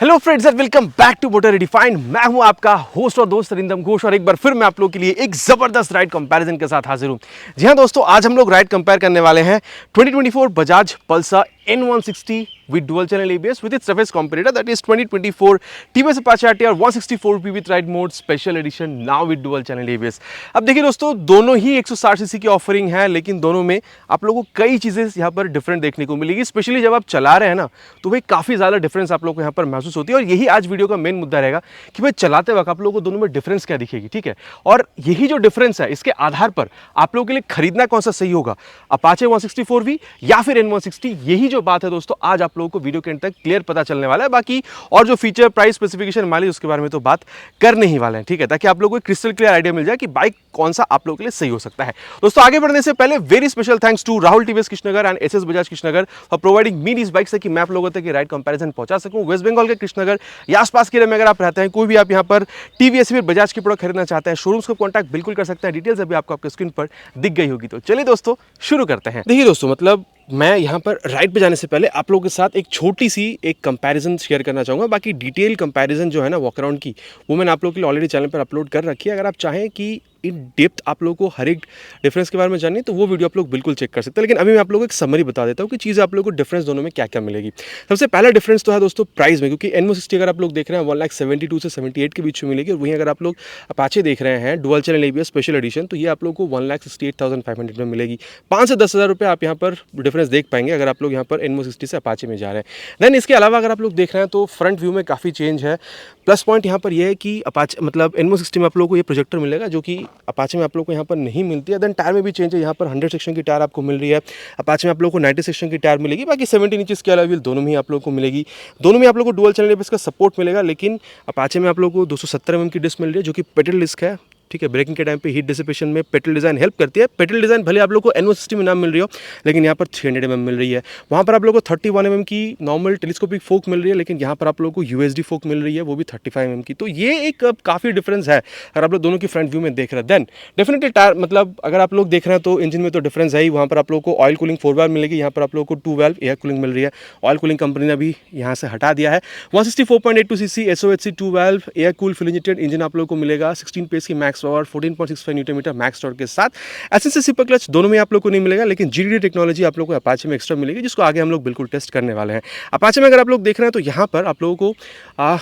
Hello friends and welcome back to motor redefined. मैं हूं आपका होस्ट और दोस्त अरिंदम घोष और एक बार फिर मैं आप लोगों के लिए एक जबरदस्त राइड कंपैरिजन के साथ हाजिर हूं। जी हां दोस्तों, आज हम लोग राइड कंपेयर करने वाले हैं 2024 Bajaj Pulsar N160 with dual channel ABS with its toughest competitor, that is 2024 TVS Apache RTR 164 with ride mode special edition now with dual channel ABS। अब देखिए दोस्तों, दोनों ही 160 सीसी की ऑफरिंग है, लेकिन दोनों में आप लोगों को कई चीजें यहाँ पर डिफरेंट देखने को मिलेगी। स्पेशली जब आप चला रहे हैं ना, तो भाई काफी ज्यादा डिफरेंस आप लोगों को यहाँ पर महसूस होती है। और यही आज वीडियो का मेन मुद्दा रहेगा कि भाई चलाते वक्त आप लोगों को दोनों में डिफरेंस क्या दिखेगी, ठीक है। और यही जो डिफरेंस है, इसके आधार पर आप लोगों के लिए खरीदना कौन सा सही होगा, अपाचे 164V या फिर N160। यही जो बात है दोस्तों, आज आप लोगों को वीडियो के अंत तक क्लियर पता चलने वाला है। बाकी और जो फीचर, प्राइस, स्पेसिफिकेशन, माइलेज, उसके बारे में तो बात करने ही वाले हैं, ठीक है, ताकि आप लोगों को क्रिस्टल क्लियर आइडिया मिल जाए कि बाइक कौन सा आप लोगों के लिए सही हो सकता है। दोस्तों आगे बढ़ने से पहले very special thanks to Rahul TVS Krishnanagar and SS Bajaj Krishnanagar for providing me this bike, से कि मैं आप लोगों तक ये राइड कंपैरिजन पहुंचा सकूं। वेस्ट बंगाल के कृष्णनगर या आसपास के एरिया में अगर आप रहते हैं, कोई भी आप यहाँ पर टीवीएस फिर बजाज की प्रोडक्ट खरीदना चाहते हैं, शोरूम्स को कॉन्टैक्ट बिल्कुल कर सकते हैं। डिटेल्स अभी आपको आपके स्क्रीन पर दिख गई होगी। तो चलिए दोस्तों शुरू करते हैं। देखिए दोस्तों, मतलब मैं यहाँ पर राइड पे जाने से पहले आप लोगों के साथ एक छोटी सी एक कंपैरिजन शेयर करना चाहूँगा। बाकी डिटेल कंपैरिजन जो है ना वॉक अराउंड की, वो मैंने आप लोगों के लिए ऑलरेडी चैनल पर अपलोड कर रखी है। अगर आप चाहें कि इन डेप्थ आप लोगों को हर एक डिफरेंस के बारे में जाननी, तो वो वीडियो आप लोग बिल्कुल चेक कर सकते हैं। लेकिन अभी मैं आप लोगों को एक समरी बता देता हूँ कि चीज़ें आप लोगों को डिफरेंस दोनों में क्या क्या मिलेगी। सबसे पहला डिफरेंस तो है दोस्तों प्राइस में, क्योंकि N160 अगर आप लोग देख रहे हैं 1,72,000 से 78 के बीच में मिलेगी। और वहीं अगर आप लोग अपाचे देख रहे हैं dual channel ABS special edition, तो ये आप लोग को 1,68,500 में मिलेगी। 5 से 10,000 रुपये आप यहाँ पर डिफरेंस देख पाएंगे अगर आप लोग यहाँ पर N160 से अपाचे में जा रहे हैं। देन इसके अलावा अगर आप लोग देख रहे हैं तो फ्रंट व्यू में काफ़ी चेंज है। प्लस पॉइंट यहाँ पर यह है कि अपाचे मतलब N160 में आप लोगों को ये प्रोजेक्टर मिलेगा, जो कि अपाचे में आप लोग को यहाँ पर नहीं मिलती है। देन टायर में भी चेंज है, यहाँ पर 100 सेक्शन की टायर आपको मिल रही है। अपाचे में आप लोगों को 90 सेक्शन की टायर मिलेगी। बाकी 17 इंचेस की अलॉय व्हील दोनों में ही आप लोगों को मिलेगी। दोनों में आप लोगों को डुअल चैनल ABS का सपोर्ट मिलेगा। लेकिन अपाचे में आप लोगों को 270 mm की डिस्क मिल रही है, जो कि पेडल डिस्क है, ठीक है। ब्रेकिंग के टाइम पे हीट डिसिपेशन में पेडल डिज़ाइन हेल्प करती है। पेडल डिज़ाइन भले आप लोग को N160 में ना मिल रही हो, लेकिन यहाँ पर 300 mm मिल रही है। वहाँ पर आप लोगों को 31 mm की नॉर्मल टेलीस्कोपिक फोक मिल रही है, लेकिन यहाँ पर आप लोगों को USD फोक मिल रही है, वो भी 35 mm की। तो ये एक काफ़ी डिफरेंस है अगर आप लोग दोनों की फ्रंट व्यू में देख रहे हैं। देन डेफिनेटली टायर, मतलब अगर आप लोग देख रहे हैं तो इंजन में तो डिफरेंस है ही। वहाँ पर आप लोग को ऑयल कूलिंग 4 बार मिलेगी, यहाँ पर आप लोग को 2 वाल्व एयर कूलिंग मिल रही है। ऑयल कूलिंग कंपनी ने अभी यहाँ से हटा दिया है। 164.82 cc SOHC 2 valve air cool full injected engine आप लोग को मिलेगा। 16 पेस की max power, 14.65 Newton-metre max torque के साथ। एसएनसी सुपर क्लच दोनों में आप लोग को नहीं मिलेगा, लेकिन GDD टेक्नोलॉजी आप लोग को अपाचे में एक्स्ट्रा मिलेगी, जिसको आगे हम लोग बिल्कुल टेस्ट करने वाले हैं। अपाचे में अगर आप लोग देख रहे हैं तो यहाँ पर आप लोगों को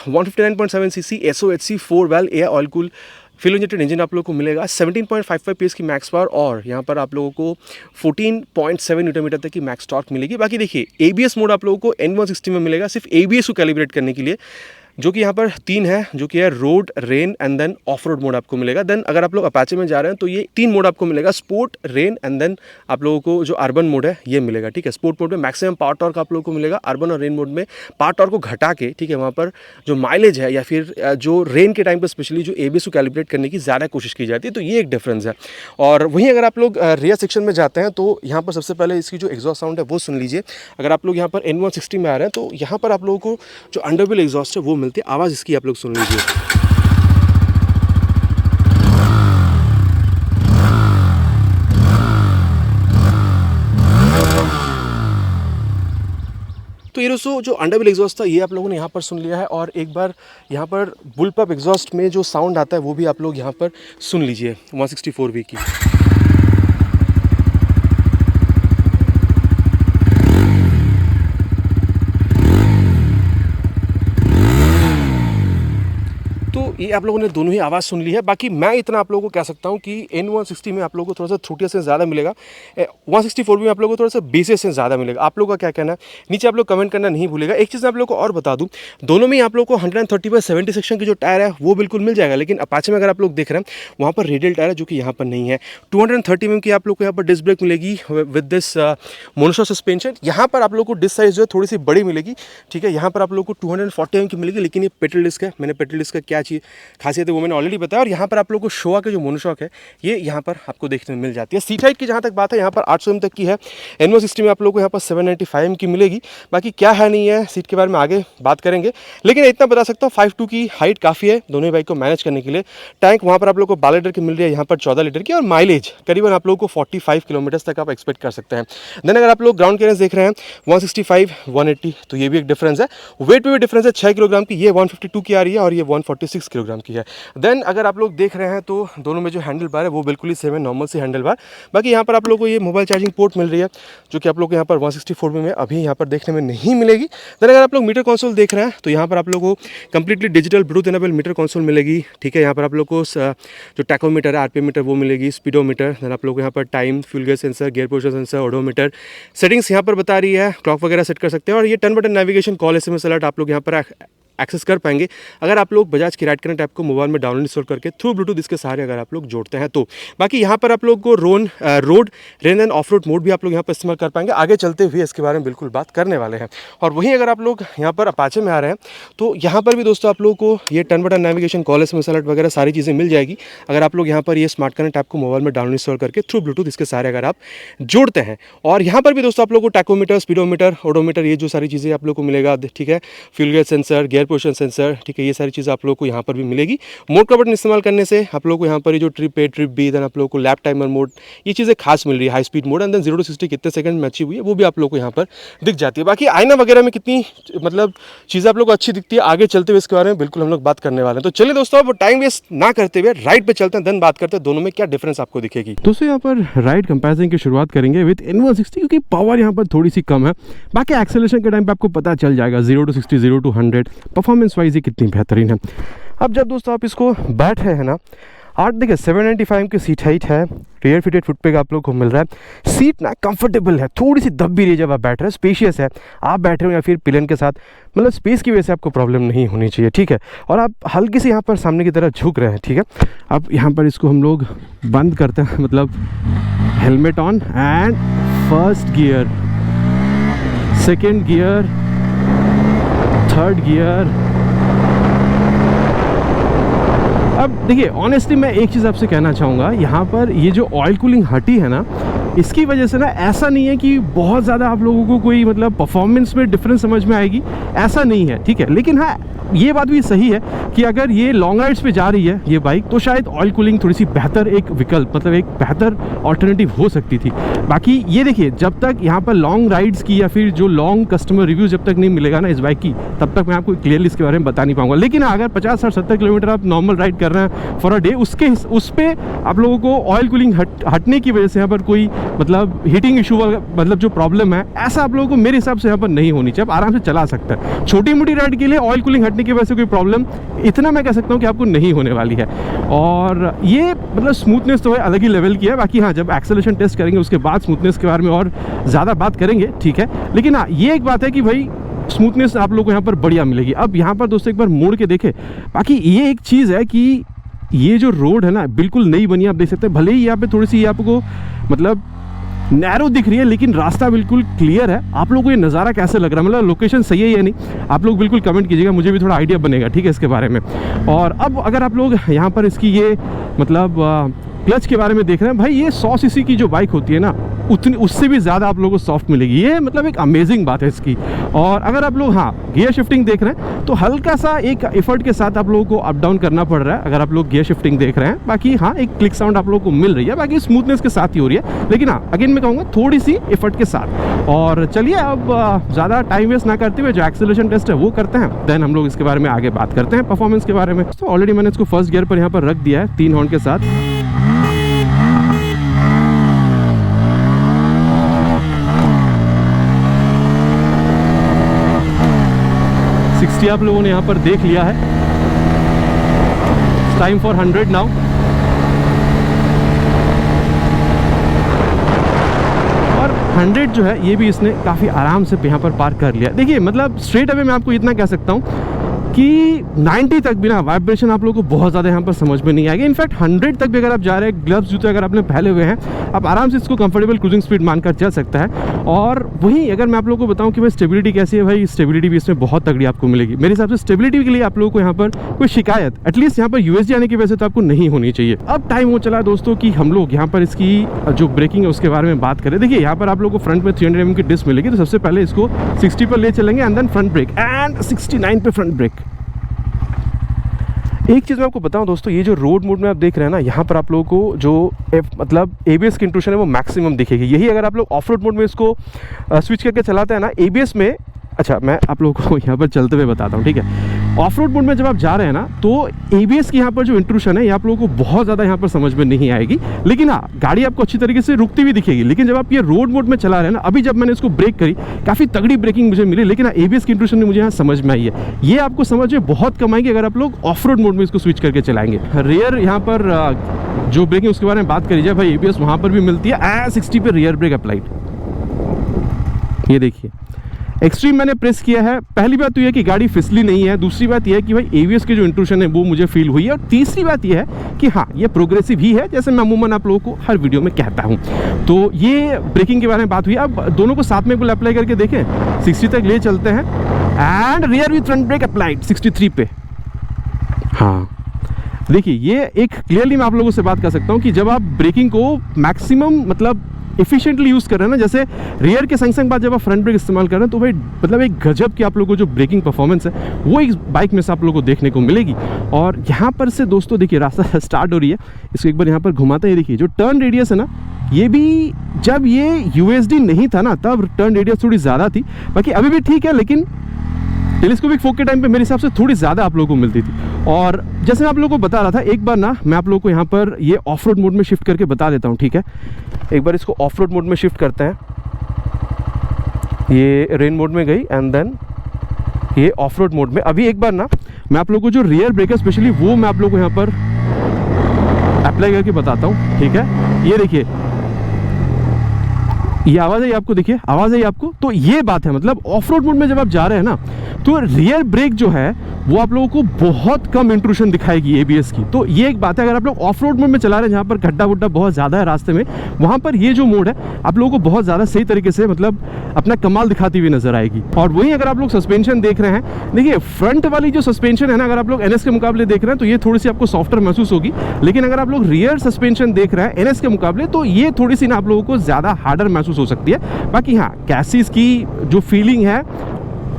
159.7 cc SOHC 4 valve air oil cool fuel injected engine आप लोगों को मिलेगा। 17.55 PS की मैक्स पावर, और यहाँ पर आप लोगों को 14.7 न्यूटन-मीटर तक की मैक्स टॉर्क मिलेगी। बाकी देखिए ABS मोड आप लोगों को N160 में मिलेगा, सिर्फ ABS को कैलिब्रेट करने के लिए, जो कि यहाँ पर 3 है, जो कि है road, rain and then off road mode आपको मिलेगा। देन अगर आप लोग अपाचे में जा रहे हैं तो ये 3 मोड आपको मिलेगा, स्पोर्ट, रेन एंड देन आप लोगों को जो अर्बन मोड है ये मिलेगा, ठीक है। स्पोर्ट मोड में मैक्सिमम पावर टॉर्क आप लोगों को मिलेगा। अर्बन और रेन मोड में पावर टॉर्क को घटा के, ठीक है, वहाँ पर जो माइलेज है या फिर जो रेन के टाइम पर स्पेशली जो ABS को कैलिब्रेट करने की ज़्यादा कोशिश की जाती है। तो ये एक डिफरेंस है। और वहीं अगर आप लोग रियर सेक्शन में जाते हैं तो यहाँ पर सबसे पहले इसकी जो एग्जॉस्ट साउंड है वो सुन लीजिए। अगर आप लोग यहाँ पर N160 में आ रहे हैं तो यहाँ पर आप लोगों को जो अंडरव्हील एग्जॉस्ट है वो मिलती है। आवाज़ इसकी आप लोग सुन लीजिए। तो ये दोस्तों जो अंडरव्हील एग्जॉस्ट था ये आप लोगों ने यहाँ पर सुन लिया है। और एक बार यहाँ पर बुलपअप एग्जॉस्ट में जो साउंड आता है वो भी आप लोग यहाँ पर सुन लीजिए 164V की। तो ये आप लोगों ने दोनों ही आवाज़ सुन ली है। बाकी मैं इतना आप लोगों को कह सकता हूँ कि N160 में आप लोगों को थोड़ा सा थ्रोटियस से ज़्यादा मिलेगा, 164 में आप लोगों को थोड़ा सा बेसिस से ज़्यादा मिलेगा। आप लोगों का क्या कहना है नीचे आप लोग कमेंट करना नहीं भूलेगा। एक चीज़ मैं आप लोगों को और बता दूँ, दोनों में आप लोग को 130/70 सेक्शन की जो टायर है वो बिल्कुल मिल जाएगा। लेकिन अपाचे में अगर आप लोग देख रहे हैं वहाँ पर रेडियल टायर है, जो कि यहाँ पर नहीं है। 230 mm की आप लोग को यहाँ पर डिस्क ब्रेक मिलेगी विद दिस मोनोशॉक सस्पेंशन। यहाँ पर आप लोग को डिस्क साइज़ जो है थोड़ी सी बड़ी मिलेगी, ठीक है। यहाँ पर आप लोग को 240 mm की मिलेगी, लेकिन ये पेडल डिस्क है। मैंने पेडल डिस्क का क्या चाहिए खासियत है वो मैंने ऑलरेडी बताया। और यहाँ पर आप लोगों को शोआ के जो मोनोशॉक है ये यहाँ पर आपको देखने में मिल जाती है। सीट हाइट की जहाँ तक बात है यहाँ पर 800 mm तक की है। N160 में आप लोगों को यहाँ पर 795 mm की मिलेगी। बाकी क्या है नहीं है सीट के बारे में आगे बात करेंगे, लेकिन इतना बता सकता हूँ 5.2 की हाइट काफ़ी है दोनों ही बाइक को मैनेज करने के लिए। टैंक वहाँ पर आप लोगों को 12 लीटर की मिल रही है, यहाँ पर 14 लीटर की, और माइलेज करीबन आप लोगों को 45 किलोमीटर्स तक आप एक्सपेक्ट कर सकते हैं। देन अगर आप लोग ग्राउंड क्लियरेंस देख रहे हैं 165 180, तो ये भी एक डिफरेंस है। वेट में भी डिफरेंस है 6 किलोग्राम की, ये 152 की आ रही है और ये 146 किलोग्राम की है। देन अगर आप लोग देख रहे हैं तो दोनों में जो हैंडल बार है वो बिल्कुल ही सेम है, नॉर्मल सी हैंडल बार। बाकी यहाँ पर आप लोग को ये मोबाइल चार्जिंग पोर्ट मिल रही है जो कि आप लोग को यहाँ पर 164 में अभी यहाँ पर देखने में नहीं मिलेगी। देन अगर आप लोग मीटर कंसोल देख रहे हैं तो यहाँ पर आप लोग को completely digital Bluetooth enable meter console मिलेगी। ठीक है, यहाँ पर आप लोग को जो टैकोमीटर है, आरपीएम मीटर वो मिलेगी, स्पीडोमीटर। देन आप लोग को यहाँ पर time, fuel gas sensor, gear position sensor, odometer, settings यहाँ पर बता रही है, क्लॉक वगैरह सेट कर सकते हैं। और ये turn button navigation, call, SMS alert आप लोग यहाँ पर एक्सेस कर पाएंगे अगर आप लोग बजाज की राइड कनेक्ट ऐप को मोबाइल में डाउनलोड इंस्टॉल करके थ्रू ब्लूटूथ इसके सहारे अगर आप लोग जोड़ते हैं तो। बाकी यहाँ पर आप लोग को road, rain end of road mode भी आप लोग यहाँ पर इस्तेमाल कर पाएंगे। आगे चलते हुए इसके बारे में बिल्कुल बात करने वाले हैं। और वहीं अगर आप लोग यहाँ पर अपाचे में आ रहे हैं तो यहाँ पर भी दोस्तों आप लोगों को ये turn button navigation, call, SMS alert वगैरह सारी चीज़ें मिल जाएगी अगर आप लोग यहाँ पर ये स्मार्ट कनेक्ट ऐप को मोबाइल में डाउनलोड इंस्टॉल करके थ्रू ब्लूटूथ इसके सहारे अगर आप जोड़ते हैं। और यहाँ पर भी दोस्तों आप लोग को टैकोमीटर, स्पीडोमीटर, ओडोमीटर, ये जो सारी चीज़ें आप लोग को मिलेगा। ठीक है, fuel gas sensor, gear position sensor, ठीक है, ये सारी चीज़ आप लोग को यहाँ पर भी मिलेगी। मोड का बटन इस्तेमाल करने से आप लोग को यहाँ पर ये जो trip A, trip B, then आप लोग को लैप टाइमर मोड, ये चीज़ें खास मिल रही है। High speed mode and then 0 to 60 कितने सेकंड में अचीव हुई है वो भी आप लोग को यहाँ पर दिख जाती है। बाकी आईना वगैरह में कितनी मतलब चीज़ें आप लोग को अच्छी दिखती है, आगे चलते हुए इसके बारे में बिल्कुल हम लोग बात करने वाले हैं। तो चलिए दोस्तों अब टाइम वेस्ट ना करते हुए राइड पे चलते हैं, देन बात करते हैं दोनों में क्या डिफरेंस आपको दिखेगी। दोस्तों यहाँ पर राइड कंपैरिजन की शुरुआत करेंगे विद N160 क्योंकि पावर यहाँ पर थोड़ी सी कम है। बाकी एक्सेलरेशन के टाइम पे आपको पता चल जाएगा 0 to 60, 0 to 100 परफॉर्मेंस वाइज ये कितनी बेहतरीन है। अब जब दोस्तों आप इसको बैठ रहे हैं ना, 8 देखिए 795 की सीट हाइट है, रियर फिटेड फुट पे आप लोग को मिल रहा है। सीट ना कंफर्टेबल है, थोड़ी सी दब भी रही है जब आप बैठ रहे हैं, स्पेशियस है। आप बैठ रहे हो या फिर पिलन के साथ, मतलब स्पेस की वजह से आपको प्रॉब्लम नहीं होनी चाहिए। ठीक है, और आप हल्की से यहाँ पर सामने की तरफ झुक रहे हैं। ठीक है, अब यहाँ पर इसको हम लोग बंद करते हैं, मतलब helmet on and first gear, second gear, third gear. अब देखिए ऑनेस्टली मैं एक चीज़ आपसे कहना चाहूँगा, यहाँ पर ये जो ऑयल कूलिंग हटी है ना, इसकी वजह से ना ऐसा नहीं है कि बहुत ज़्यादा आप लोगों को कोई मतलब परफॉर्मेंस में डिफरेंस समझ में आएगी, ऐसा नहीं है। ठीक है, लेकिन हाँ ये बात भी सही है कि अगर ये लॉन्ग राइड्स पे जा रही है ये बाइक तो शायद ऑयल कूलिंग थोड़ी सी बेहतर एक विकल्प, मतलब एक बेहतर ऑल्टरनेटिव हो सकती थी। बाकी ये देखिए जब तक यहाँ पर लॉन्ग राइड्स की या फिर जो लॉन्ग कस्टमर रिव्यू जब तक नहीं मिलेगा ना इस बाइक की, तब तक मैं आपको क्लियरली इसके बारे में बता नहीं पाऊंगा। लेकिन अगर 50 60 70 किलोमीटर आप नॉर्मल राइड कर रहे हैं फॉर अ डे, उस पर आप लोगों को ऑयल कूलिंग हटने की वजह से यहाँ पर कोई मतलब हीटिंग इशू मतलब जो प्रॉब्लम है ऐसा आप लोगों को मेरे हिसाब से यहाँ पर नहीं होनी चाहिए। आप आराम से चला सकते हैं। छोटी मोटी राइड के लिए ऑयल कूलिंग हटने की वजह से कोई प्रॉब्लम इतना मैं कह सकता हूँ कि आपको नहीं होने वाली है। और ये मतलब स्मूथनेस तो है अलग ही लेवल की है। बाकी हाँ जब एक्सेलरेशन टेस्ट करेंगे उसके बाद स्मूथनेस के बारे में और ज़्यादा बात करेंगे। ठीक है, लेकिन हाँ ये एक बात है कि भाई स्मूथनेस आप लोगों को यहाँ पर बढ़िया मिलेगी। अब यहाँ पर दोस्तों एक बार मोड़ के देखें, बाकी ये एक चीज़ है कि ये जो रोड है ना बिल्कुल नई बनी, आप देख सकते हैं। भले ही यहाँ पे थोड़ी सी आपको मतलब नैरो दिख रही है लेकिन रास्ता बिल्कुल क्लियर है। आप लोगों को ये नज़ारा कैसे लग रहा है, मतलब लोकेशन सही है या नहीं, आप लोग बिल्कुल कमेंट कीजिएगा, मुझे भी थोड़ा आइडिया बनेगा ठीक है इसके बारे में। और अब अगर आप लोग यहाँ पर इसकी ये मतलब क्लच के बारे में देख रहे हैं, भाई ये 100 सीसी की जो बाइक होती है ना उतनी उससे भी ज़्यादा आप लोगों को सॉफ्ट मिलेगी। ये मतलब एक अमेजिंग बात है इसकी। और अगर आप लोग हाँ गियर शिफ्टिंग देख रहे हैं तो हल्का सा एक एफर्ट के साथ आप लोगों को अप डाउन करना पड़ रहा है अगर आप लोग गियर शिफ्टिंग देख रहे हैं। बाकी हाँ एक क्लिक साउंड आप लोगों को मिल रही है, बाकी स्मूथनेस के साथ ही हो रही है। लेकिन हाँ अगेन मैं कहूँगा थोड़ी सी एफर्ट के साथ। और चलिए अब ज़्यादा टाइम वेस्ट ना करते हुए जो एक्सेलरेशन टेस्ट है वो करते हैं, देन हम लोग इसके बारे में आगे बात करते हैं परफॉर्मेंस के बारे में। तो ऑलरेडी मैंने इसको फर्स्ट गियर पर यहाँ पर रख दिया है 3 हॉर्न के साथ। आप लोगों ने यहाँ पर देख लिया है। Time for 100 now. और 100 जो है ये भी इसने काफ़ी आराम से यहाँ पर पार कर लिया। देखिए मतलब स्ट्रेट अवे मैं आपको इतना कह सकता हूँ कि 90 तक भी ना वाइब्रेशन आप लोगों को बहुत ज़्यादा यहाँ पर समझ में नहीं आएगा। इनफैक्ट 100 तक भी अगर आप जा रहे हैं, ग्लव्स जूते अगर आपने पहले हुए हैं, आप आराम से इसको कंफर्टेबल क्रूजिंग स्पीड मानकर चल सकता है। और वहीं अगर मैं आप लोगों को बताऊं कि भाई स्टेबिलिटी कैसी है, भाई स्टेबिलिटी भी इसमें बहुत तगड़ी आपको मिलेगी। मेरे हिसाब से स्टेबिलिटी के लिए आप लोगों को यहाँ पर कोई शिकायत एटलीस्ट यहाँ पर यूएसडी आने की वजह से तो आपको नहीं होनी चाहिए। अब टाइम हो चला दोस्तों कि हम लोग यहाँ पर इसकी जो ब्रेकिंग है उसके बारे में बात करें। देखिए यहाँ पर आप लोगों को फ्रंट में 300 mm की डिस्क मिलेगी, तो सबसे पहले इसको 60 पर ले चलेंगे and then front brake and 69 पे फ्रंट ब्रेक। एक चीज़ मैं आपको बताऊं दोस्तों, ये जो रोड मोड में आप देख रहे हैं ना, यहाँ पर आप लोगों को जो मतलब एबीएस की इंट्रूशन है वो मैक्सिमम दिखेगी। यही अगर आप लोग ऑफ रोड मोड में इसको स्विच करके चलाते हैं ना एबीएस में, अच्छा मैं आप लोगों को यहाँ पर चलते हुए बताता हूँ, ठीक है। ऑफ रोड मोड में जब आप जा रहे हैं ना, तो एबीएस की यहाँ पर जो इंट्रूशन है ये आप लोगों को बहुत ज़्यादा यहाँ पर समझ में नहीं आएगी, लेकिन हाँ गाड़ी आपको अच्छी तरीके से रुकती हुई दिखेगी। लेकिन जब आप ये रोड मोड में चला रहे हैं ना, अभी जब मैंने इसको ब्रेक करी काफ़ी तगड़ी ब्रेकिंग मुझे मिली, लेकिन एबीएस की इंट्रूशन मुझे यहाँ समझ में आई है। ये आपको समझ में बहुत कम आएगी अगर आप लोग ऑफ रोड मोड में इसको स्विच करके चलाएंगे। रियर यहाँ पर जो ब्रेकिंग उसके बारे में बात करी जाए, भाई एबीएस वहाँ पर भी मिलती है 60 पे रियर ब्रेक अप्लाइड। ये देखिए एक्सट्रीम मैंने प्रेस किया है। पहली बात तो यह है कि गाड़ी फिसली नहीं है, दूसरी बात यह है कि भाई एबीएस की जो इंट्रूशन है वो मुझे फील हुई है, और तीसरी बात यह है कि हाँ ये प्रोग्रेसिव ही है, जैसे मैं अमूमन आप लोगों को हर वीडियो में कहता हूँ। तो ये ब्रेकिंग के बारे में बात हुई। अब दोनों को साथ में अप्लाई करके देखें, 60 तक ले चलते हैं and rear with front brake applied 63 पे। हाँ देखिए ये एक क्लियरली मैं आप लोगों से बात कर सकता हूँ कि जब आप ब्रेकिंग को मैक्सिमम मतलब एफिशिएंटली यूज़ कर रहे हैं ना, जैसे रियर के संग बाद जब आप फ्रंट ब्रेक इस्तेमाल कर रहे हैं, तो भाई मतलब एक गजब की आप लोगों को जो ब्रेकिंग परफॉर्मेंस है वो इस बाइक में से आप लोगों को देखने को मिलेगी। और यहाँ पर से दोस्तों देखिए रास्ता स्टार्ट हो रही है, इसको एक बार यहाँ पर घुमाते हैं। देखिए जो टर्न रेडियस है ना, ये भी जब ये यूएसडी नहीं था ना तब टर्न रेडियस थोड़ी ज़्यादा थी, बाकी अभी भी ठीक है, लेकिन टेलीस्कोपिक फोक के टाइम पे मेरे हिसाब से थोड़ी ज़्यादा आप लोगों को मिलती थी। और जैसे मैं आप लोगों को बता रहा था, एक बार ना मैं आप लोगों को यहाँ पर ये ऑफ रोड मोड में शिफ्ट करके बता देता हूँ, ठीक है। एक बार इसको ऑफ रोड मोड में शिफ्ट करते हैं, ये रेन मोड में गई एंड देन ये ऑफ रोड मोड में। अभी एक बार ना मैं आप लोगों को जो रियर ब्रेकर स्पेशली वो मैं आप लोगों को यहाँ पर अप्लाई करके बताता हूँ, ठीक है। ये देखिए ये आवाज़ है आपको, देखिए आवाज़ है आपको। तो ये बात है, मतलब ऑफ रोड मोड में जब आप जा रहे हैं ना, तो रियर ब्रेक जो है वो आप लोगों को बहुत कम इंट्रूशन दिखाएगी एबीएस की। तो ये एक बात है, अगर आप लोग ऑफ रोड मोड में चला रहे हैं जहाँ पर गड्ढा वड्ढा बहुत ज़्यादा है रास्ते में, वहाँ पर ये जो मोड है आप लोगों को बहुत ज़्यादा सही तरीके से मतलब अपना कमाल दिखाती हुई नजर आएगी। और वहीं अगर आप लोग सस्पेंशन देख रहे हैं, देखिए फ्रंट वाली जो सस्पेंशन है ना, अगर आप लोग एनएस के मुकाबले देख रहे हैं तो ये थोड़ी सी आपको सॉफ्टर महसूस होगी, लेकिन अगर आप लोग रियर सस्पेंशन देख रहे हैं एनएस के मुकाबले तो ये थोड़ी सी ना आप लोगों को ज़्यादा हार्डर महसूस हो सकती है। बाकी हाँ कैसीज की जो फीलिंग है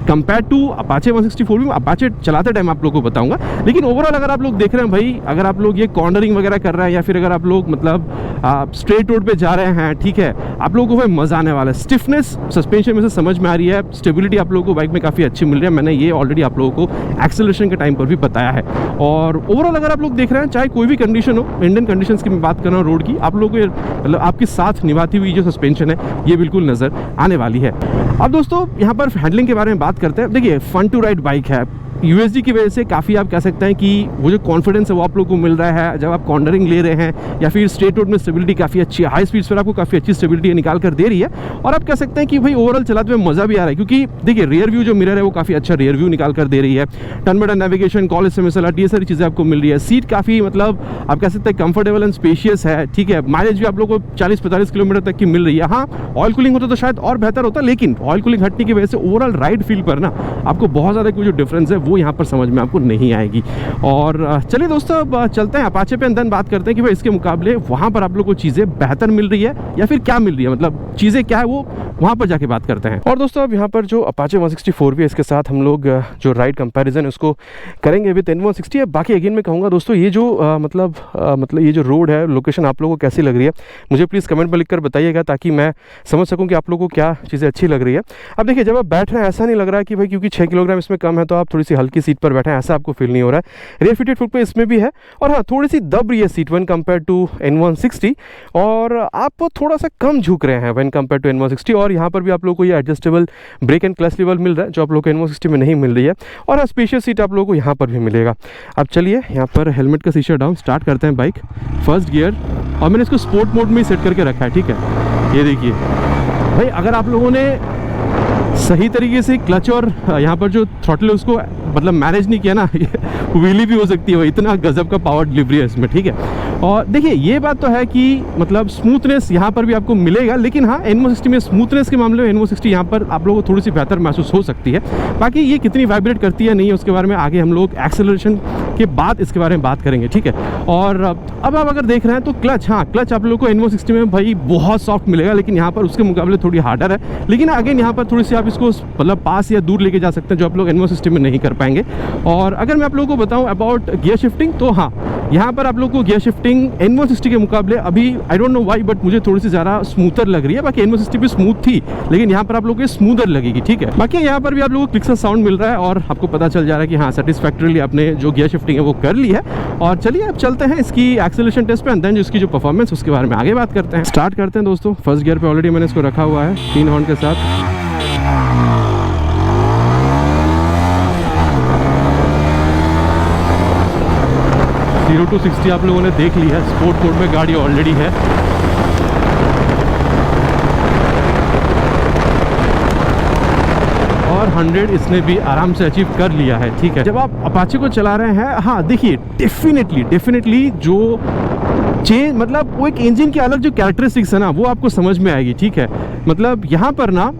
कंपेयर टू अपाचे 164 भी अपाचे चलाते टाइम आप लोगों को बताऊंगा, लेकिन ओवरऑल अगर आप लोग देख रहे हैं भाई, अगर आप लोग ये कॉर्नरिंग वगैरह कर रहे हैं या फिर अगर आप लोग मतलब स्ट्रेट रोड पे जा रहे हैं, ठीक है, आप लोगों को भाई मज़ा आने वाला है। स्टिफनेस सस्पेंशन में से समझ में आ रही है, स्टेबिलिटी आप लोगों को बाइक में काफ़ी अच्छी मिल रही है, मैंने ये ऑलरेडी आप लोगों को एक्सेलरेशन के टाइम पर भी बताया है। और ओवरऑल अगर आप लोग देख रहे हैं, चाहे कोई भी कंडीशन हो, इंडियन कंडीशंस की मैं बात कर रहा हूँ रोड की, आप लोगों को मतलब आपके साथ निभाती हुई जो सस्पेंशन है ये बिल्कुल नज़र आने वाली है। अब दोस्तों यहाँ पर हैंडलिंग के बारे में बात करते हैं। देखिए फन टू राइड बाइक है, यूएसडी की वजह से काफ़ी आप कह सकते हैं कि वो जो कॉन्फिडेंस है वो आप लोग को मिल रहा है जब आप कॉर्नरिंग ले रहे हैं, या फिर स्ट्रेट रोड में स्टेबिलिटी काफ़ी अच्छी है, हाई स्पीड्स पर आपको काफ़ी अच्छी स्टेबिलिटी निकाल कर दे रही है। और आप कह सकते हैं कि भाई ओवरऑल चलाते हुए मज़ा भी आ रहा है, क्योंकि देखिए रियर व्यू जो मिरर है वो काफ़ी अच्छा रियर व्यू निकाल कर दे रही है, turn by turn navigation, call SMS alert, ये सारी चीज़ें आपको मिल रही है। सीट काफ़ी मतलब आप कह सकते हैं कंफर्टेबल एंड स्पेशियस है, ठीक है। माइलेज भी आप लोग को 40-45 किलोमीटर तक की मिल रही है। हाँ ऑयल कूलिंग होता तो शायद और बेहतर होता, लेकिन ऑयल कूलिंग हटने की वजह से ओवरऑल राइड फील पर ना आपको बहुत ज़्यादा कोई जो डिफरेंस है वो यहाँ पर समझ में आपको नहीं आएगी। और चलिए दोस्तों अब चलते हैं अपाचे पे, अंदर बात करते हैं कि भाई इसके मुकाबले वहाँ पर आप लोग को चीज़ें बेहतर मिल रही है या फिर क्या मिल रही है, मतलब चीज़ें क्या है वो वहाँ पर जाके बात करते हैं। और दोस्तों अब यहाँ पर जो अपाचे 164 भी है, इसके साथ हम लोग जो राइड कंपैरिजन उसको करेंगे विद N160 है। बाकी अगेन मैं कहूँगा दोस्तों ये जो मतलब ये जो रोड है, लोकेशन आप लोगों को कैसी लग रही है मुझे प्लीज़ कमेंट में लिखकर बताइएगा, ताकि मैं समझ सकूँ कि आप लोगों को क्या चीज़ें अच्छी लग रही है। अब देखिए जब आप बैठ रहे हैं ऐसा नहीं लग रहा है कि भाई क्योंकि 6 किलोग्राम इसमें कम है तो आप थोड़ी सी हल्की सीट पर बैठे हैं, ऐसा आपको फील नहीं हो रहा है। रियर फिटेड फुट पे इसमें भी है, और हाँ थोड़ी सी दब रही है seat one compare to N160, और आप थोड़ा सा कम झुक रहे हैं वन कंपेयर टू N160। और यहाँ पर भी आप लोगों को ये adjustable brake and clutch level मिल रहा है जो आप लोगों को N160 में नहीं मिल रही है, और हाँ स्पेशियस सीट आप लोगों को यहाँ पर भी मिलेगा। अब चलिए यहाँ पर हेलमेट का शीशा डाउन, स्टार्ट करते हैं बाइक फर्स्ट गियर, और मैंने इसको स्पोर्ट मोड में ही सेट करके रखा है, ठीक है। ये देखिए भाई अगर आप लोगों ने सही तरीके से क्लच और यहाँ पर जो थ्रॉटल है उसको मतलब मैनेज नहीं किया ना व्हीली भी हो सकती है, इतना गजब का पावर डिलीवरी है इसमें, ठीक है। और देखिए ये बात तो है कि मतलब स्मूथनेस यहाँ पर भी आपको मिलेगा, लेकिन हाँ N160 में स्मूथनेस के मामले में N160 यहाँ पर आप लोगों को थोड़ी सी बेहतर महसूस हो सकती है। बाकी ये कितनी वाइब्रेट करती है नहीं है उसके बारे में आगे हम लोग एक्सेलरेशन के बाद इसके बारे में बात करेंगे, ठीक है। और अब आप अगर देख रहे हैं तो क्लच, हाँ क्लच आप लोगों को N160 में भाई बहुत सॉफ्ट मिलेगा, लेकिन यहाँ पर उसके मुकाबले थोड़ी हार्डर है। लेकिन अगेन यहाँ पर थोड़ी सी आप इसको मतलब पास या दूर लेके जा सकते हैं, जो आप लोग N160 में नहीं कर पाएंगे। और अगर मैं आप लोगों को बताऊं अबाउट गियर शिफ्टिंग, तो हाँ यहाँ पर आप लोग को गियर शिफ्टिंग N160 के मुकाबले अभी I don't know why but मुझे थोड़ी सी ज़्यादा स्मूथर लग रही है। बाकी N160 भी स्मूथ थी, लेकिन यहाँ पर आप लोगों को स्मूथर लगेगी, ठीक है। बाकी यहाँ पर भी आप लोगों को क्लिक सा साउंड मिल रहा है और आपको पता चल जा रहा है कि हाँ सेटिस्फैक्टरीली आपने जो गियर शिफ्टिंग है वो कर ली है। और चलिए अब चलते हैं इसकी एक्सेलरेशन टेस्ट पे, एंड देन इसकी जो परफॉर्मेंस उसके बारे में आगे बात करते हैं। स्टार्ट करते हैं दोस्तों। फर्स्ट गियर पे ऑलरेडी मैंने इसको रखा हुआ है 3 हॉर्न के साथ। 0 to 60 आप लोगों ने देख लिया, स्पोर्ट मोड में गाड़ी ऑलरेडी है। और 100 इसने भी आराम से अचीव कर लिया है, ठीक है। जब आप अपाचे को चला रहे हैं, हाँ देखिए डेफिनेटली जो चेंज मतलब वो एक इंजन की अलग जो कैरेक्टरिस्टिक्स है ना वो आपको समझ में आएगी, ठीक है। मतलब यहाँ पर ना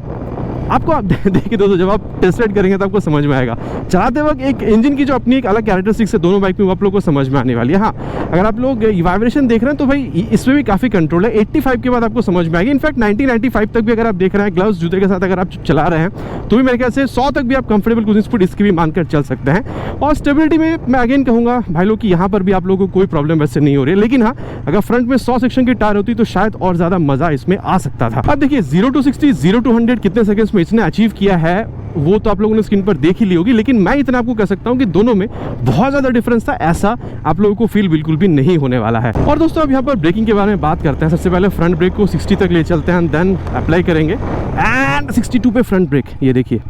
आपको आप देखिए दोस्तों, जब आप टेस्ट राइड करेंगे तो आपको समझ में आएगा। चलाते वक्त एक इंजन की जो अपनी एक अलग कैरेक्टरिस्टिक्स है दोनों बाइक में, वो आप लोग को समझ में आने वाली है। हाँ अगर आप लोग वाइब्रेशन देख रहे हैं तो भाई इसमें भी काफ़ी कंट्रोल है। 85 के बाद आपको समझ में आएगी। इनफैक्ट 90-95 तक भी अगर आप देख रहे हैं ग्लव्स जूते के साथ अगर आप चला रहे हैं तो भी मेरे ख्याल से 100 तक भी आप कंफर्टेबल क्रूजिंग स्पीड इसकी भी मानकर चल सकते हैं। और स्टेबिलिटी में मैं अगेन कहूँगा भाई लोग कि यहाँ पर भी आप लोगों को कोई प्रॉब्लम वैसे नहीं हो रही है। लेकिन हाँ अगर फ्रंट में 100 सेक्शन की टायर होती तो शायद और ज़्यादा मज़ा इसमें आ सकता था। अब देखिए 0 to 60, 0 to 100 कितने सेकंड्स में इसने अचीव किया है वो तो आप लोगों ने स्क्रीन पर देख ही ली होगी। लेकिन मैं इतना आपको कह सकता हूं कि दोनों में बहुत ज्यादा डिफरेंस था, ऐसा आप लोगों को फील बिल्कुल भी नहीं होने वाला है। और दोस्तों अब यहाँ पर ब्रेकिंग के बारे में बात करते हैं। सबसे पहले फ्रंट ब्रेक को 60 तक ले चलते हैं, देन अप्लाई करेंगे एंड 62 पे फ्रंट ब्रेक, ये देखिए।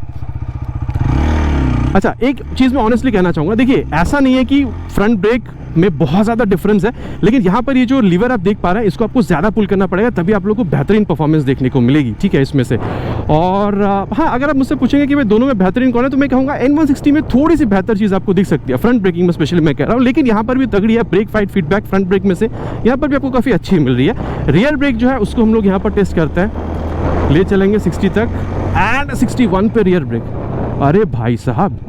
अच्छा एक चीज़ मैं ऑनेस्टली कहना चाहूँगा, देखिए ऐसा नहीं है कि फ्रंट ब्रेक में बहुत ज़्यादा डिफरेंस है, लेकिन यहाँ पर ये जो लीवर आप देख पा रहे हैं इसको आपको ज़्यादा पुल करना पड़ेगा, तभी आप लोग को बेहतरीन परफॉर्मेंस देखने को मिलेगी, ठीक है इसमें से। और हाँ अगर आप मुझसे पूछेंगे कि भाई दोनों में बेहतरीन कौन है, तो मैं कहूँगा N160 में थोड़ी सी बेहतर चीज़ आपको दिख सकती है फ्रंट ब्रेकिंग में, स्पेशली मैं कह रहा हूँ। लेकिन यहाँ पर भी तगड़ी है ब्रेक फाइट फीडबैक फ्रंट ब्रेक में से, यहाँ पर भी आपको काफ़ी अच्छी मिल रही है। रियर ब्रेक जो है उसको हम लोग यहाँ पर टेस्ट करते हैं, ले चलेंगे 60 तक एंड 61 पे रियर ब्रेक। अरे भाई साहब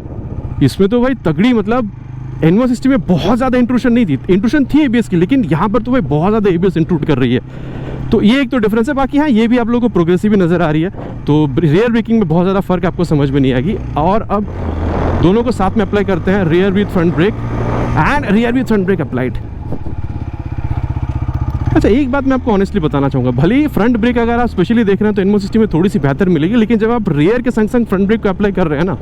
इसमें तो भाई तगड़ी मतलब N160 में बहुत ज़्यादा इंट्रूशन नहीं थी, इंट्रूशन थी एबीएस की, लेकिन यहाँ पर तो भाई बहुत ज़्यादा एबीएस इंट्रूट कर रही है। तो ये एक तो डिफरेंस है। बाकी हाँ ये भी आप लोगों को प्रोग्रेसिव भी नज़र आ रही है, तो रियर ब्रेकिंग में बहुत ज़्यादा फर्क आपको समझ में नहीं आएगी। और अब दोनों को साथ में अप्लाई करते हैं, rear with front brake and rear with front brake applied. अच्छा एक बात मैं आपको ऑनेस्टली बताना चाहूँगा, भले ही फ्रंट ब्रेक अगर आप स्पेशली देख रहे हैं तो N160 में थोड़ी सी बेहतर मिलेगी, लेकिन जब आप रियर के संग संग फ्रंट ब्रेक को अप्लाई कर रहे हैं ना,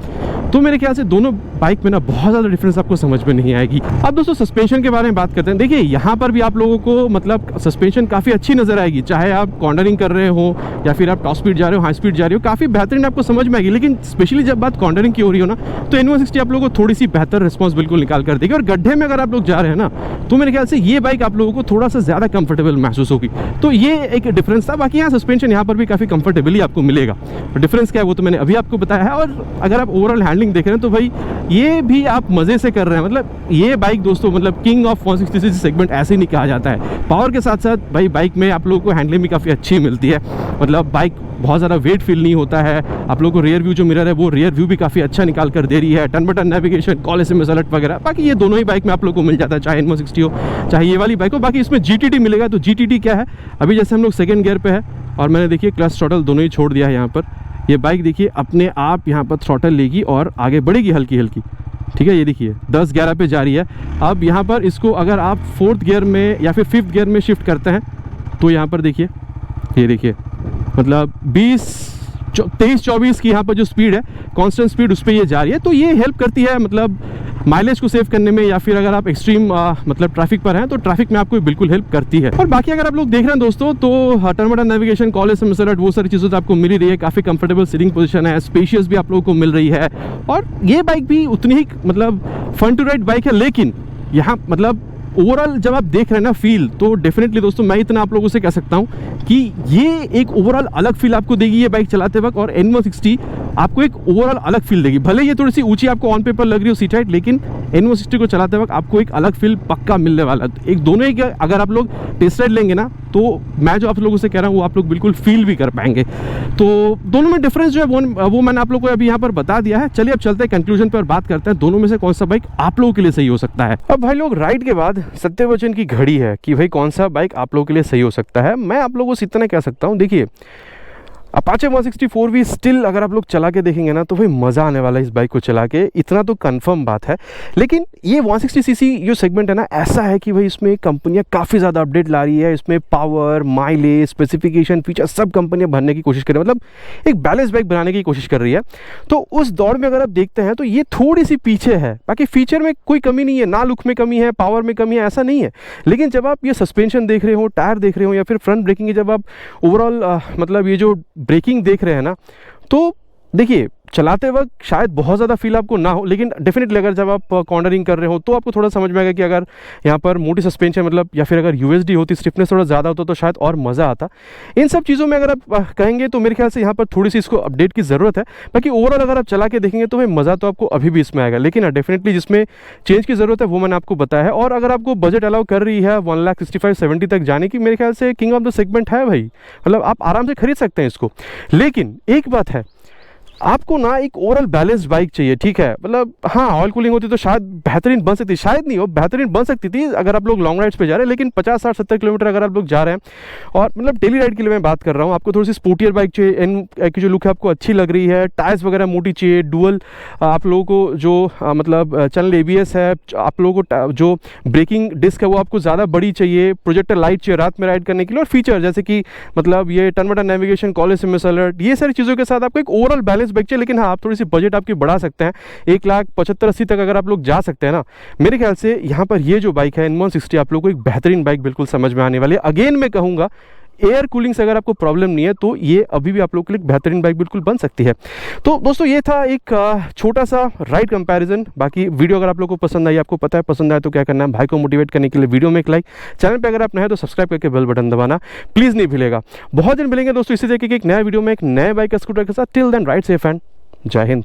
तो मेरे ख्याल से दोनों बाइक में ना बहुत ज़्यादा डिफरेंस आपको समझ में नहीं आएगी। अब दोस्तों सस्पेंशन के बारे में बात करते हैं। देखिए यहाँ पर भी आप लोगों को मतलब सस्पेंशन काफ़ी अच्छी नज़र आएगी, चाहे आप कॉर्नरिंग कर रहे हो या फिर आप टॉप स्पीड जा रहे हो, हाई स्पीड जा रहे हो, काफ़ी बेहतरीन आपको समझ में आएगी। लेकिन स्पेशली जब बात कॉर्नरिंग की हो रही हो ना, तो N160 आप लोगों को थोड़ी सी बेहतर रिस्पॉन्स बिल्कुल निकाल कर देगी। और गड्ढे में अगर आप लोग जा रहे हैं ना, तो मेरे ख्याल से ये बाइक आप लोगों को थोड़ा सा ज़्यादा कंफर्टेबल महसूस होगी। तो ये एक डिफरेंस था। बाकी यहाँ सस्पेंशन यहाँ पर भी काफ़ी कंफर्टेबली आपको मिलेगा। डिफरेंस क्या है वो तो मैंने अभी आपको बताया है। और अगर आप ओवरऑल हैंडलिंग देख रहे हैं तो भाई ये भी आप मज़े से कर रहे हैं। मतलब ये बाइक दोस्तों मतलब किंग ऑफ 160cc सेगमेंट ऐसे ही नहीं कहा जाता है। पावर के साथ साथ भाई बाइक में आप लोगों को हैंडलिंग भी काफ़ी अच्छी मिलती है। मतलब बाइक बहुत ज़्यादा वेट फील नहीं होता है। आप लोगों को रियर व्यू जो मिरर है वो रियर व्यू भी काफ़ी अच्छा निकाल कर दे रही है। Turn button navigation, call SMS alert वगैरह, बाकी ये दोनों ही बाइक में आप लोग को मिल जाता है, चाहे N160 हो चाहे ये वाली बाइक हो। बाकी इसमें GTD मिलेगा। तो GTD क्या है, अभी जैसे हम लोग सेकेंड गियर पे है और मैंने देखिए क्लच थ्रॉटल दोनों ही छोड़ दिया है। यहाँ पर ये बाइक देखिए अपने आप यहाँ पर थ्रॉटल लेगी और आगे बढ़ेगी हल्की हल्की, ठीक है। ये देखिए 10-11 पे जा रही है। अब यहाँ पर इसको अगर आप 4th गियर में या फिर 5th गियर में शिफ्ट करते हैं तो यहाँ पर देखिए, ये देखिए मतलब 23-24 की यहाँ पर जो स्पीड है, कांस्टेंट स्पीड, उस पर ये जा रही है। तो ये हेल्प करती है मतलब माइलेज को सेव करने में, या फिर अगर आप एक्सट्रीम मतलब ट्रैफिक पर हैं तो ट्रैफिक में आपको बिल्कुल हेल्प करती है। और बाकी अगर आप लोग देख रहे हैं दोस्तों तो turn button navigation, call SMS alert, वो सारी चीज़ें तो आपको मिल ही रही है। काफ़ी कंफर्टेबल सीटिंग पोजीशन है, स्पेशियस भी आप लोगों को मिल रही है। और ये बाइक भी उतनी ही मतलब फन टू राइड बाइक है। लेकिन यहाँ मतलब ओवरऑल जब आप देख रहे हैं ना फील, तो डेफिनेटली दोस्तों मैं इतना आप लोगों से कह सकता हूँ कि ये एक ओवरऑल अलग फील आपको देगी ये बाइक चलाते वक्त। और N160 आपको एक ओवरऑल अलग फील देगी। भले ये थोड़ी सी ऊंची आपको ऑन पेपर लग रही हो सीट हाइट, लेकिन N160 को चलाते वक्त आपको एक अलग फील पक्का मिलने वाला है। एक दोनों ही अगर आप लोग टेस्ट राइड लेंगे ना, तो मैं जो आप लोगों से कह रहा हूँ वो आप लोग बिल्कुल फील भी कर पाएंगे। तो दोनों में डिफरेंस जो है वो मैंने आप लोगों को अभी यहाँ पर बता दिया है। चलिए अब चलते हैं कंक्लूजन पर, बात करते हैं दोनों में से कौन सा बाइक आप लोगों के लिए सही हो सकता है। अब भाई लोग, राइड के बाद सत्यवचन की घड़ी है कि भाई कौन सा बाइक आप लोगों के लिए सही हो सकता है। मैं आप लोगों से इतना कह सकता हूँ, देखिए अपाचे 164V स्टिल अगर आप लोग चला के देखेंगे ना, तो भाई मज़ा आने वाला है इस बाइक को चला के, इतना तो कंफर्म बात है। लेकिन ये 160cc जो सेगमेंट है ना, ऐसा है कि भाई इसमें कंपनियां काफ़ी ज़्यादा अपडेट ला रही है। इसमें पावर, माइलेज, स्पेसिफिकेशन, फीचर सब कंपनियां भरने की कोशिश कर रही है, मतलब एक बैलेंस बाइक बनाने की कोशिश कर रही है। तो उस दौड़ में अगर आप देखते हैं तो ये थोड़ी सी पीछे है। बाकी फीचर में कोई कमी नहीं है, ना लुक में कमी है, पावर में कमी है, ऐसा नहीं है। लेकिन जब आप ये सस्पेंशन देख रहे हो, टायर देख रहे हो, या फिर फ्रंट ब्रेकिंग की जब आप ओवरऑल मतलब ये जो ब्रेकिंग देख रहे हैं ना, तो देखिए चलाते वक्त शायद बहुत ज़्यादा फील आपको ना हो, लेकिन डेफिनेटली अगर जब आप कॉर्नरिंग कर रहे हो तो आपको थोड़ा समझ में आएगा कि अगर यहाँ पर मोटी सस्पेंशन मतलब या फिर अगर यूएसडी होती, स्टिफनेस थोड़ा ज़्यादा होता तो शायद और मज़ा आता। इन सब चीज़ों में अगर आप कहेंगे तो मेरे ख्याल से यहाँ पर थोड़ी सी इसको अपडेट की ज़रूरत है। बाकी ओवरऑल अगर आप चला के देखेंगे तो भाई मज़ा तो आपको अभी भी इसमें आएगा, लेकिन डेफिनेटली जिसमें चेंज की ज़रूरत है वो मैंने आपको बताया है। और अगर आपको बजट अलाउ कर रही है 1,65,70 तक जाने की, मेरे ख्याल से किंग ऑफ द सेगमेंट है भाई, मतलब आप आराम से खरीद सकते हैं इसको। लेकिन एक बात है, आपको ना एक ओवरऑल बैलेंस्ड बाइक चाहिए, ठीक है। मतलब हाँ, ऑयल कूलिंग होती तो शायद बेहतरीन बन सकती, शायद नहीं हो, बेहतरीन बन सकती थी अगर आप लोग लॉन्ग राइड्स पे जा रहे हैं। लेकिन 50, 60, 70 किलोमीटर अगर आप लोग जा रहे हैं और मतलब डेली राइड के लिए मैं बात कर रहा हूँ, आपको थोड़ी सी स्पोर्टियर बाइक चाहिए, एन की जो लुक है आपको अच्छी लग रही है, टायर्स वगैरह मोटी चाहिए, डुअल आप लोगों को जो मतलब चैनल ABS है, आप लोगों को जो ब्रेकिंग डिस्क है वो आपको ज़्यादा बड़ी चाहिए, प्रोजेक्टर लाइट चाहिए रात में राइड करने के लिए, और फीचर जैसे कि मतलब ये turn by turn navigation, call SMS alert, ये सारी चीज़ों के साथ आपको एक ओवरऑल बैलेंस बाइक चाहिए। लेकिन हाँ, आप थोड़ी सी बजट आपकी बढ़ा सकते हैं, 1,75,80 तक अगर आप लोग जा सकते हैं ना, मेरे ख्याल से यहाँ पर ये जो बाइक है N160 आप लोग को एक बेहतरीन बाइक बिल्कुल समझ में आने वाली है। अगेन मैं कहूँगा, एयर कूलिंग से अगर आपको प्रॉब्लम नहीं है तो ये अभी भी आप लोग के लिए बेहतरीन बाइक बिल्कुल बन सकती है। तो दोस्तों ये था एक छोटा सा राइड कंपैरिजन। बाकी वीडियो अगर आप लोग को पसंद आई, आपको पता है पसंद आए तो क्या करना है, भाई को मोटिवेट करने के लिए वीडियो में एक लाइक, चैनल पे अगर आप नए हैं तो सब्सक्राइब करके बेल बटन दबाना प्लीज़ नहीं भूलेगा। बहुत दिन मिलेंगे दोस्तों इसी तरीके के एक नया वीडियो में एक नए बाइक स्कूटर के साथ। Till then ride safe and जय हिंद।